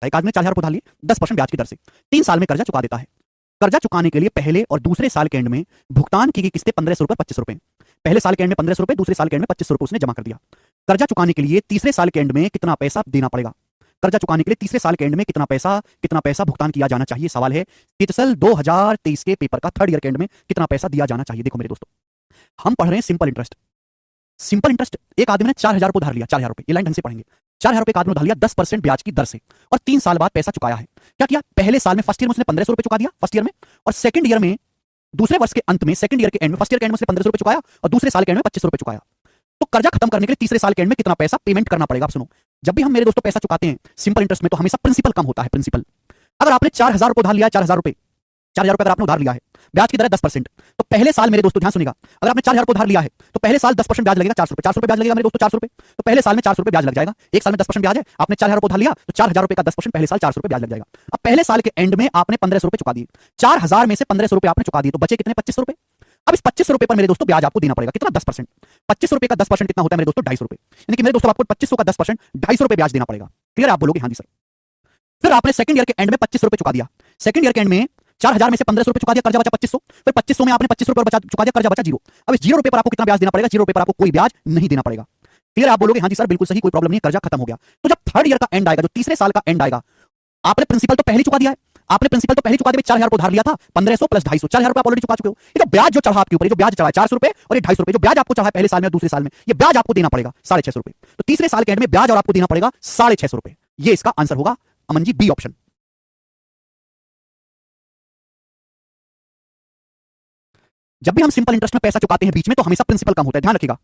एक आदमी ने 4,000 रुपये उधार लिए 10% ब्याज की दर से 3 साल में कर्जा चुका देता है। कर्जा चुकाने के लिए पहले और दूसरे साल के एंड में भुगतान की गई किस्तें 1500 रुपये 2500 रुपये। पहले साल के एंड में 1500 रुपये, दूसरे साल के एंड में 2500 रुपये उसने जमा कर दिया। कर्जा चुकाने के लिए तीसरे साल के एंड में कितना पैसा देना पड़ेगा? कर्जा चुकाने के लिए तीसरे साल के एंड में कितना पैसा भुगतान किया जाना चाहिए? सवाल है CITSL 2023 के पेपर का थर्ड ईयर के एंड में कितना पैसा दिया जाना चाहिए। देखो मेरे दोस्तों, हम पढ़ रहे हैं सिंपल इंटरेस्ट। सिंपल इंटरेस्ट, एक आदमी ने 4,000 रुपये उधार लिया, 4,000 रुपये, ये लाइन ढंग से पढ़ेंगे। 4,000 रुपये का आदमी उधार लिया 10% ब्याज की दर से और 3 साल बाद पैसा चुकाया है। क्या किया? पहले साल में फर्स्ट ईयर में उसने 1500 रुपये चुका दिया फर्स्ट ईयर में, और सेकंड ईयर में दूसरे वर्ष के अंत में सेकंड ईयर के एंड में फर्स्ट ईयर के एंड में उसने 1500 रुपये चुकाया और दूसरे साल के एंड में 2500 रुपये चुकाया। तो कर्जा खत्म करने के लिए तीसरे साल के एंड में कितना पैसा पेमेंट करना पड़ेगा? आप सुनो, जब भी हम मेरे दोस्तों पैसा चुकाते हैं सिंपल इंटरेस्ट में तो हमेशा प्रिंसिपल कम होता है। प्रिंसिपल, अगर आपने 4,000 रुपये उधार लिया है, 4,000 रुपये अगर आपने उधार लिया है, ब्याज की दर है 10%, तो पहले साल मेरे दोस्तों ध्यान सुनिएगा, अगर आपने 4,000 रुपये उधार लिया है तो पहले साल 10% ब्याज लगेगा, 400 रुपये, 400 रुपये ब्याज लगेगा मेरे दोस्तों, 400 रुपये। तो पहले साल में 400 रुपये ब्याज लग जाएगा। एक साल में 10% ब्याज है, आपने 4,000 रुपये उधार लिया तो 4,000 रुपये का 10% पहले साल 400 रुपये ब्याज लग जाएगा। अब पहले साल के एंड में आपने 1500 रुपये चुका दिए, 4,000 में से 1500 रुपये आपने चुका दिए, तो बचे कितने? 2500 रुपये। अब इस 2500 रुपये पर मेरे दोस्तों ब्याज आपको देना पड़ेगा कितना? 10%। 2500 रुपये का 10% कितना होता है मेरे दोस्तों? 250 रुपये। यानी कि मेरे दोस्तों आपको 2500 का 10% 250 रुपये ब्याज देना पड़ेगा। क्लियर? आप बोलोगे हाँ जी सर। फिर आपने सेकंड ईयर के एंड में 2500 रुपये चुका दिया। सेकंड ईयर के एंड में 4,000 में से 1500 रुपये चुका दिया, कर्जा बचा 2500। फिर 2500 में आपने 25 रुपये बचा चुका दिया, कर्जा बचा 0। अब इस 0 रुपये पर आपको कितना ब्याज देना पड़ेगा? 0 रुपये पर आपको कोई ब्याज नहीं देना पड़ेगा। क्लियर? आप बोलोगे हाँ जी सर बिल्कुल सही, कोई प्रॉब्लम नहीं, कर्जा खत्म हो गया। तो जब थर्ड ईयर का एंड आएगा, जो तीसरे साल का एंड आएगा, आपने प्रिंसिपल तो पहले चुका दिया है, आपने प्रिंसिपल तो पहले चुका दिया, 4,000 रुपये उधार लिया था, 1500 प्लस 250, 4,000 रुपये आप ऑलरेडी चुका चुके हो। ये जो ब्याज जो चढ़ा आपके ऊपर, जो ब्याज चढ़ा है 400 रुपये और ये 250 रुपये, जो ब्याज आपको चढ़ा है पहले साल में और दूसरे साल में, ये ब्याज आपको देना पड़ेगा 650 रुपये। तो तीसरे साल के एंड में ब्याज और आपको देना पड़ेगा 650 रुपये। ये इसका आंसर होगा अमन जी, बी ऑप्शन। जब भी हम सिंपल इंटरेस्ट में पैसा चुकाते हैं बीच में तो हमेशा प्रिंसिपल कम होता है, ध्यान रखिएगा।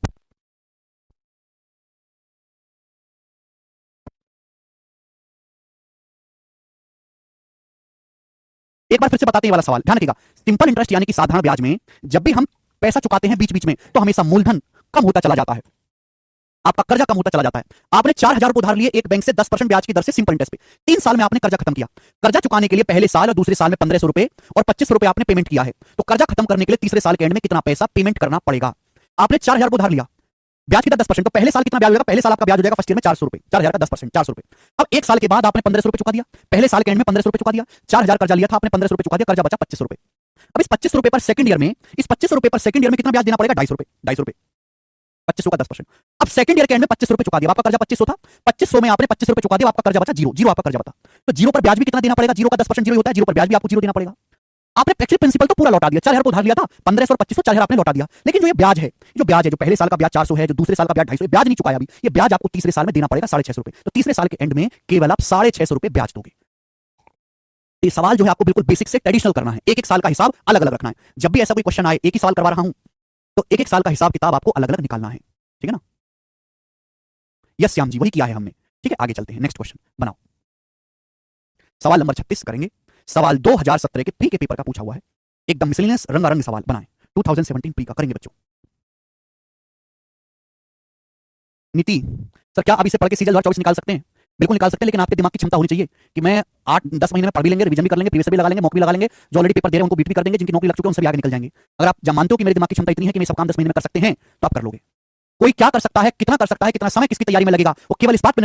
एक बार फिर से बताते हैं ये वाला सवाल, ध्यान रखिएगा। सिंपल इंटरेस्ट यानी कि साधारण ब्याज में जब भी हम पैसा चुकाते हैं बीच बीच में तो हमेशा मूलधन कम होता चला जाता है, आपका कर्जा कम होता चला जाता है। आपने 4,000 रुपये उधार लिए एक बैंक से 10% ब्याज की दर से सिंपल इंटरेस्ट पे, 3 साल में आपने कर्जा खत्म किया। कर्जा चुकाने के लिए पहले साल और दूसरे साल में 1500 रुपये और 2500 रुपये आपने पेमेंट किया है। तो कर्जा खत्म करने के लिए तीसरे साल के एंड में कितना पैसा पेमेंट करना पड़ेगा? आपने 4,000 रुपये उधार लिया, ब्याज की दर 10%, तो पहले साल कितना ब्याज होगा? पहले साल आपका ब्याज हो जाएगा फर्स्ट ईयर में 400 रुपये, 4,000 का 10%, 400 रुपये। अब एक साल के बाद आपने 1500 रुपये चुका दिया, पहले साल के एंड में 1500 रुपये चुका दिया, 4,000 कर्जा लिया था आपने, 1500 रुपये चुका दिया, कर्जा बचा 2500 रुपये। अब इस 2500 रुपये पर सेकंड ईयर में, इस 2500 रुपये पर सेकंड ईयर में कितना ब्याज देना पड़ेगा? 250 रुपये, 250 रुपये, 2500 का 10%। अब सेकंड ईयर के एंड में 2500 रुपये चुका दिया, आपका कर्जा 2500 था, 2500 में आपने 25 रुपये चुका दिया, आपका कर्जा बचा 0, 0 आपका कर्जा बता। तो 0 पर ब्याज भी कितना देना पड़ेगा? 0 का 10% 0 ही होता है, 0 पर ब्याज भी आपको 0 देना पड़ेगा। आपने एक्चुअली प्रिंसिपल तो पूरा लौटा दिया, 4,000 रुपये उधार लिया था, 1500 और 2500, 4,000 आपने लौटा दिया। लेकिन जो ये ब्याज है, जो पहले साल का ब्याज 400 है, जो दूसरे साल का ब्याज 250, ब्याज नहीं चुकाया अभी, ये ब्याज आपको तीसरे साल में देना पड़ेगा 650 रुपये। तो तीसरे साल के एंड में केवल आप 650 रुपये ब्याज दोगे। ये सवाल जो है आपको बिल्कुल बेसिक से ट्रेडिशनल करना है, एक एक साल का हिसाब अलग अलग रखना है। जब भी ऐसा कोई क्वेश्चन आए, एक ही सवाल करवा रहा हूं तो एक एक साल का हिसाब किताब आपको अलग अलग निकालना है, ठीक है ना? यस श्याम जी, वही किया है हमने। ठीक है, आगे चलते हैं, नेक्स्ट क्वेश्चन बनाओ। सवाल नंबर 36 करेंगे। सवाल 2017 के प्री के पेपर का पूछा हुआ है, एकदम मिसलेनियस रंगारंग सवाल बनाएं, 2017 प्री का करेंगे बच्चों। नीति सर, क्या अभी से पढ़ के सीजल 2024 निकाल सकते हैं? बिल्कुल निकाल सकते हैं, लेकिन आपके दिमाग की क्षमता होनी चाहिए कि मैं 8-10 महीने में पढ़ भी लेंगे, रिवीजन भी कर लेंगे, प्रीवियस भी लगा लेंगे, मॉक भी लगा लेंगे, जो ऑलरेडी पेपर दे रहे हैं उनको बीट भी कर देंगे, जिनकी नौकरी लग चुकी है उनसे भी आगे निकल जाएंगे। अगर आप मानते हो कि मेरे दिमाग की क्षमता इतनी है कि मैं सब काम 10 महीने में कर सकते हैं तो आप कर लोगे। कोई क्या कर सकता है, कितना कर सकता है, कितना समय किसकी तैयारी में लगेगा, वो केवल इस बात पर